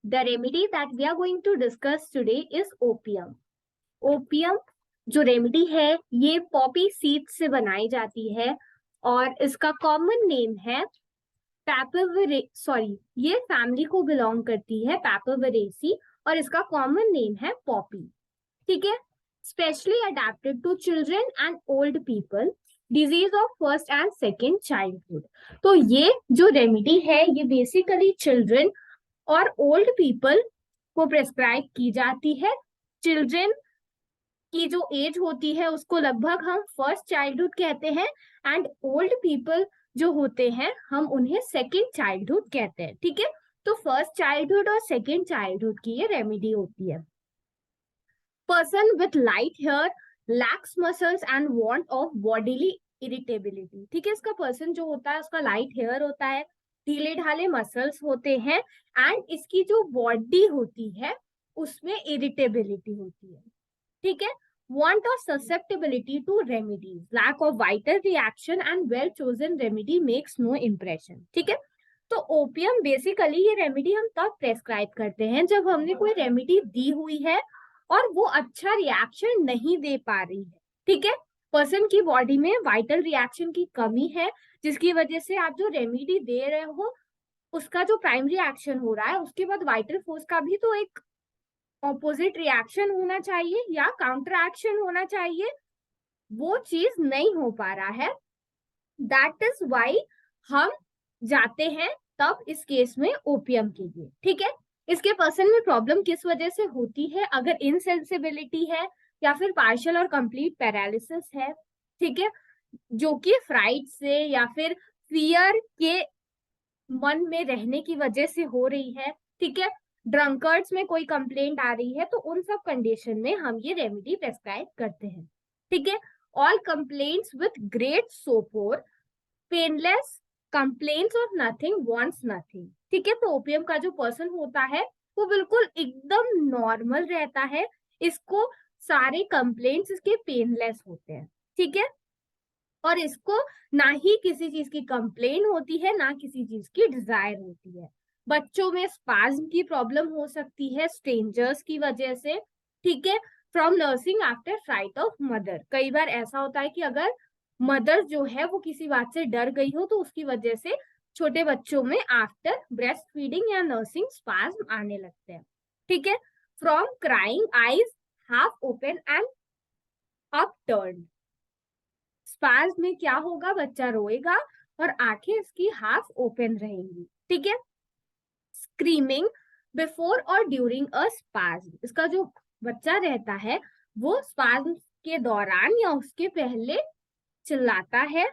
The remedy that we are going to discuss today is opium. Opium जो remedy है ये Poppy seed से बनाई जाती है और इसका कॉमन नेम है ये फैमिली को बिलोंग करती है पैपावेरेसी और इसका कॉमन नेम है पॉपी. ठीक है. Specially adapted to children and old people, disease of first and second childhood. तो ये जो रेमेडी है ये बेसिकली चिल्ड्रन और ओल्ड पीपल को प्रेस्क्राइब की जाती है. चिल्ड्रन की जो एज होती है उसको लगभग हम फर्स्ट चाइल्डहुड कहते हैं एंड ओल्ड पीपल जो होते हैं हम उन्हें सेकेंड चाइल्डहुड कहते हैं. ठीक है. तो फर्स्ट चाइल्डहुड और सेकेंड चाइल्डहुड की ये रेमेडी होती है. Person with light hair, lax muscles and want of bodily irritability. ठीक है. इसका पर्सन जो होता है उसका लाइट हेयर होता है, ढीले ढाले मसल्स होते हैं एंड इसकी जो बॉडी होती है उसमें इरिटेबिलिटी होती है. ठीक है. Want or susceptibility to remedies, lack of vital reaction and well chosen remedy makes no impression. ठीक है. तो ओपियम बेसिकली ये रेमेडी हम तब प्रेस्क्राइब करते हैं जब हमने कोई रेमेडी दी हुई है और वो अच्छा रिएक्शन नहीं दे पा रही है. ठीक है. पर्सन की बॉडी में वाइटल रिएक्शन की कमी है जिसकी वजह से आप जो रेमेडी दे रहे हो उसका जो प्राइमरी एक्शन हो रहा है उसके बाद वाइटल फोर्स का भी तो एक ऑपोजिट रिएक्शन होना चाहिए या काउंटर एक्शन होना चाहिए, वो चीज नहीं हो पा रहा है. दैट इज वाई हम जाते हैं तब इस केस में ओपियम के लिए. ठीक है. इसके पर्सन में प्रॉब्लम किस वजह से होती है, अगर इनसेंसिबिलिटी है या फिर पार्शियल और कंप्लीट पैरालिसिस है. ठीक है. जो कि फ्राइट से या फिर फियर के मन में रहने की वजह से हो रही है. ठीक है. ड्रंकर्ड्स में कोई कंप्लेंट आ रही है तो उन सब कंडीशन में हम ये रेमेडी प्रेस्क्राइब करते हैं. ठीक है. All complaints with great Sopore, painless, complaints of nothing, wants nothing. ठीक है. तो ओपियम का जो पर्सन होता है वो बिल्कुल एकदम नॉर्मल रहता है, इसको सारे कंप्लेंट्स इसके पेनलेस होते हैं. ठीक है. और इसको ना ही किसी चीज की कंप्लेन होती है ना किसी चीज की डिजायर होती है. बच्चों में स्पाज्म की प्रॉब्लम हो सकती है स्ट्रेंजर्स की वजह से. ठीक है. From nursing after fright of mother, कई बार ऐसा होता है कि अगर मदर जो है वो किसी बात से डर गई हो तो उसकी वजह से छोटे बच्चों में आफ्टर ब्रेस्ट फीडिंग या नर्सिंग स्पाज्म आने लगते हैं. ठीक है. From crying, eyes half open and upturned. Spasm में क्या होगा, बच्चा रोएगा और आंखें इसकी हाफ ओपन रहेंगी. ठीक है. स्क्रीमिंग बिफोर और ड्यूरिंग अ स्पाज्म, इसका जो बच्चा रहता है वो स्पाज्म के दौरान या उसके पहले चिल्लाता है.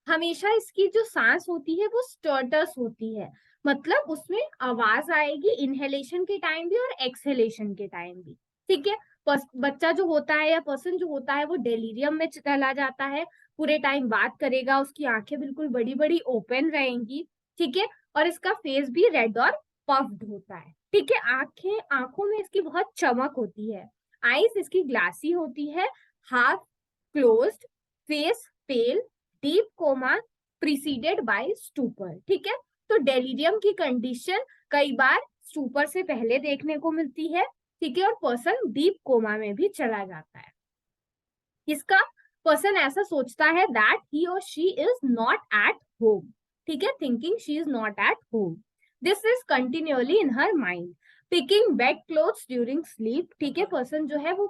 हमेशा इसकी जो सांस होती है वो स्टर्टस होती है, मतलब उसमें आवाज आएगी इनहेलेशन के टाइम भी और एक्सहेलेशन के टाइम भी. ठीक है. बच्चा जो होता है या पर्सन जो होता है वो डेलीरियम में चला जाता है, पूरे टाइम बात करेगा, उसकी आंखें बिल्कुल बड़ी बड़ी ओपन रहेंगी. ठीक है. और इसका फेस भी रेड और पफ्ड होता है. ठीक है. आंखों में इसकी बहुत चमक होती है. आईज इसकी ग्लासी होती है, half closed, face pale, deep coma preceded by stupor. ठीक है. तो डेलीरियम की कंडीशन कई बार स्टूपर से पहले देखने को मिलती है. ठीक है. और पर्सन डीप कोमा में भी चला जाता है. इसका पर्सन ऐसा सोचता है दैट ही और she is not at home. ठीक है. Thinking she is not at home. This is continually in her mind. Picking bed clothes during sleep. ठीक है. पर्सन जो है वो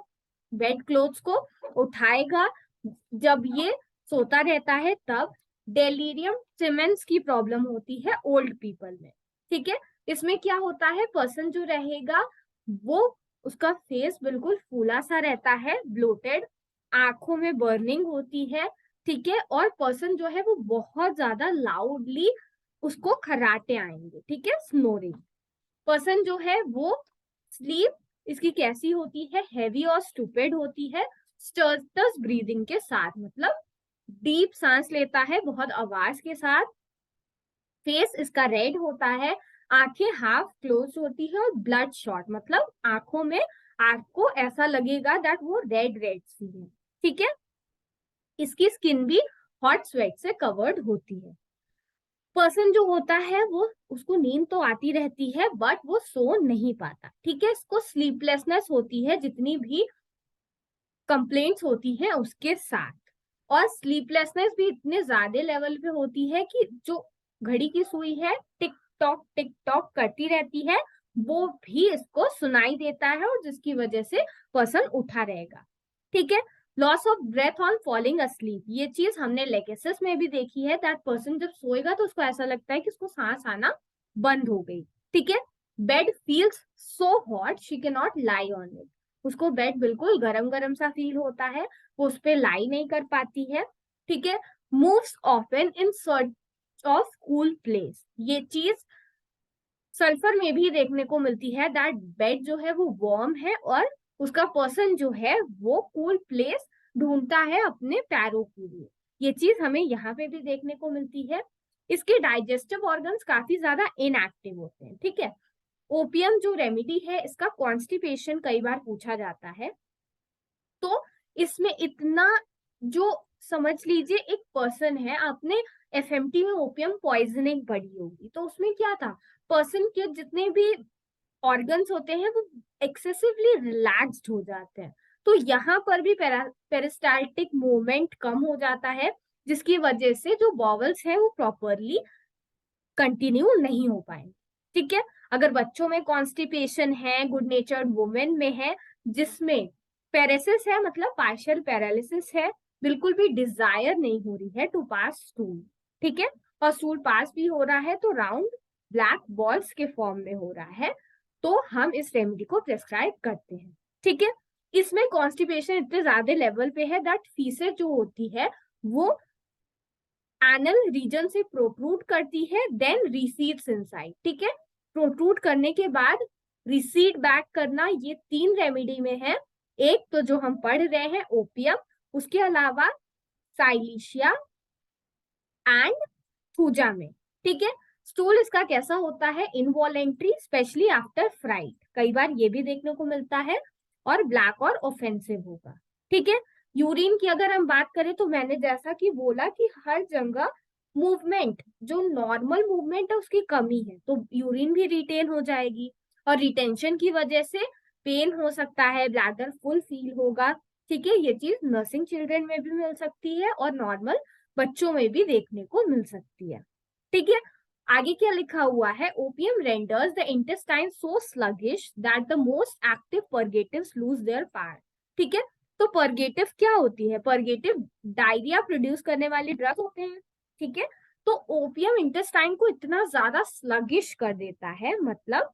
बेड क्लोथ्स को उठाएगा जब ये सोता रहता है तब. डेलीरियम ट्रेमेंस की प्रॉब्लम होती है ओल्ड पीपल में. ठीक है. इसमें क्या होता है, पर्सन जो रहेगा वो उसका फेस बिल्कुल फूला सा रहता है, ब्लोटेड, आंखों में बर्निंग होती है. ठीक है. और पर्सन जो है वो बहुत ज्यादा लाउडली उसको खर्राटे आएंगे. ठीक है. स्नोरिंग. पर्सन जो है वो स्लीप इसकी कैसी होती है, हैवी और स्टूपिड होती है, स्टर्टस ब्रीदिंग के साथ, मतलब डीप सांस लेता है बहुत आवाज के साथ. फेस इसका रेड होता है, आंखें हाफ क्लोज होती है और ब्लड शॉट, मतलब आंखों में आपको ऐसा लगेगा दैट वो रेड रेड सी है. ठीक है. इसकी स्किन भी हॉट स्वेट से कवर्ड होती है. पर्सन जो होता है वो उसको नींद तो आती रहती है बट वो सो नहीं पाता, ठीक है। इसको स्लीपलेसनेस होती है जितनी भी कंप्लेंट्स होती है उसके साथ, और स्लीपलेसनेस भी इतने ज्यादा लेवल पे होती है कि जो घड़ी की सुई है टिक टॉक करती रहती है वो भी इसको सुनाई देता है, और जिसकी वजह से पर्सन उठा रहेगा, ठीक है। Loss of breath on falling asleep, ये चीज हमने लेकेसिस में भी देखी है, दैट पर्सन जब सोएगा तो उसको ऐसा लगता है कि उसको सांस आना बंद हो गई, ठीक है। Bed feels so hot she can not lie on it, उसको बेड बिल्कुल गरम गरम सा फील होता है, वो उस पर लाई नहीं कर पाती है, ठीक है। Moves often in search of cool place, ये चीज सल्फर में भी देखने को मिलती है, दैट बेड जो है वो वार्म है और उसका पर्सन जो है वो कूल प्लेस ढूंढता है अपने पैरों के लिए, ये चीज हमें यहाँ पे भी देखने को मिलती है। इसके डाइजेस्टिव ऑर्गन्स काफी ज्यादा इनएक्टिव होते हैं, ठीक है। ओपियम जो रेमेडी है इसका कॉन्स्टिपेशन कई बार पूछा जाता है, तो इसमें इतना जो समझ लीजिए एक पर्सन है, आपने एफएमटी में ओपियम पॉइजनिंग पढ़ी होगी, तो उसमें क्या था, पर्सन के जितने भी ऑर्गन्स होते हैं वो एक्सेसिवली रिलैक्स्ड हो जाते हैं, तो यहाँ पर भी पेरिस्टाल्टिक मूवमेंट कम हो जाता है, जिसकी वजह से जो बॉवल्स है वो प्रॉपरली कंटिन्यू नहीं हो पाएंगे, ठीक है। अगर बच्चों में कॉन्स्टिपेशन है, गुड नेचर्ड वुमेन में है, जिसमें पेरेसिस है मतलब पार्शियल पैरालिसिस है, बिल्कुल भी डिजायर नहीं हो रही है टू पास स्टूल, ठीक है, और स्टूल पास भी हो रहा है तो राउंड ब्लैक बॉल्स के फॉर्म में हो रहा है, तो हम इस रेमेडी को प्रेस्क्राइब करते हैं, ठीक है। इसमें कॉन्स्टिपेशन इतने ज्यादा लेवल पे है दैट फीसेस जो होती है वो एनल रीजन से प्रोट्रूड करती है, देन रिसीड्स इनसाइड, ठीक है। प्रोट्रूड करने के बाद रिसीड बैक करना, ये 3 रेमेडी में है। एक तो जो हम पढ़ रहे हैं ओपियम, उसके अलावा साइलिशिया एंड थूजा में, ठीक है। स्टूल इसका कैसा होता है, इनवॉलेंट्री स्पेशली आफ्टर फ्राइड, कई बार ये भी देखने को मिलता है, और ब्लैक और ऑफेंसिव होगा, ठीक है। यूरिन की अगर हम बात करें तो मैंने जैसा कि बोला कि हर जगह मूवमेंट, जो नॉर्मल मूवमेंट है उसकी कमी है, तो यूरिन भी रिटेन हो जाएगी, और रिटेंशन की वजह से पेन हो सकता है, ब्लैडर फुल फील होगा, ठीक है। ये चीज नर्सिंग चिल्ड्रन में भी मिल सकती है और नॉर्मल बच्चों में भी देखने को मिल सकती है, ठीक है। आगे क्या लिखा हुआ है, opium renders the intestine so sluggish that the most active purgatives lose their power, ठीक है। तो परगेटिव क्या होती है, परगेटिव डायरिया प्रोड्यूस करने वाली ड्रग होते हैं, ठीक है। तो ओपियम इंटेस्टाइन को इतना ज्यादा स्लगिश कर देता है, मतलब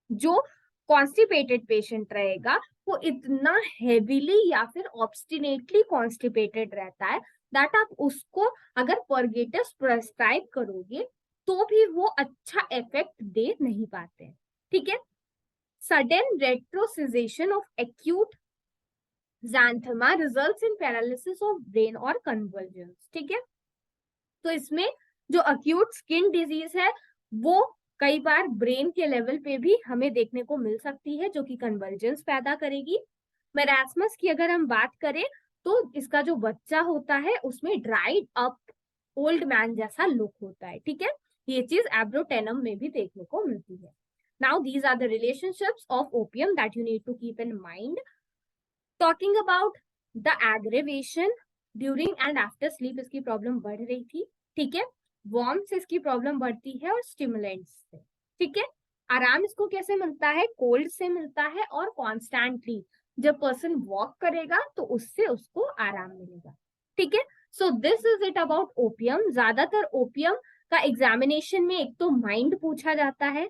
जो कॉन्स्टिपेटेड पेशेंट रहेगा वो इतना हेवीली या फिर ऑब्स्टिनेटली कॉन्स्टिपेटेड रहता है दैट आप उसको अगर परगेटिव्स प्रेस्क्राइब करोगे तो भी वो अच्छा इफेक्ट दे नहीं पाते, ठीक है। Sudden retrocession of acute xanthoma results in paralysis of brain और convulsions, ठीक है। तो इसमें जो अक्यूट स्किन डिजीज है वो कई बार ब्रेन के लेवल पे भी हमें देखने को मिल सकती है, जो कि कन्वर्जेंस पैदा करेगी। मेरास्मस की अगर हम बात करें तो इसका जो बच्चा होता है उसमें ड्राइड अप ओल्ड मैन जैसा लुक होता है, ठीक है। ये चीज एब्रोटेनम में भी देखने को मिलती है। Now these are the relationships of opium that you need to keep in mind. Talking about the aggravation during and after sleep, इसकी प्रॉब्लम बढ़ रही थी, ठीक है। वार्म से इसकी प्रॉब्लम बढ़ती है और स्टिमुलेंट्स से, ठीक है। आराम इसको कैसे मिलता है, कोल्ड से मिलता है, और कॉन्स्टेंटली जब पर्सन वॉक करेगा तो उससे उसको आराम मिलेगा, ठीक है। So this is it about opium. ज्यादातर ओपियम का एग्जामिनेशन में एक तो माइंड पूछा जाता है,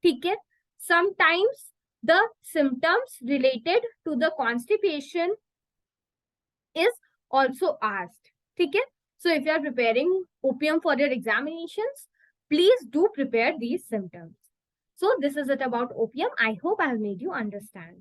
ठीक है। Sometimes the symptoms related to the constipation is also asked, ठीक है। So if you are preparing opium for your examinations, please do prepare these symptoms. So this is it about opium. I hope I have made you understand.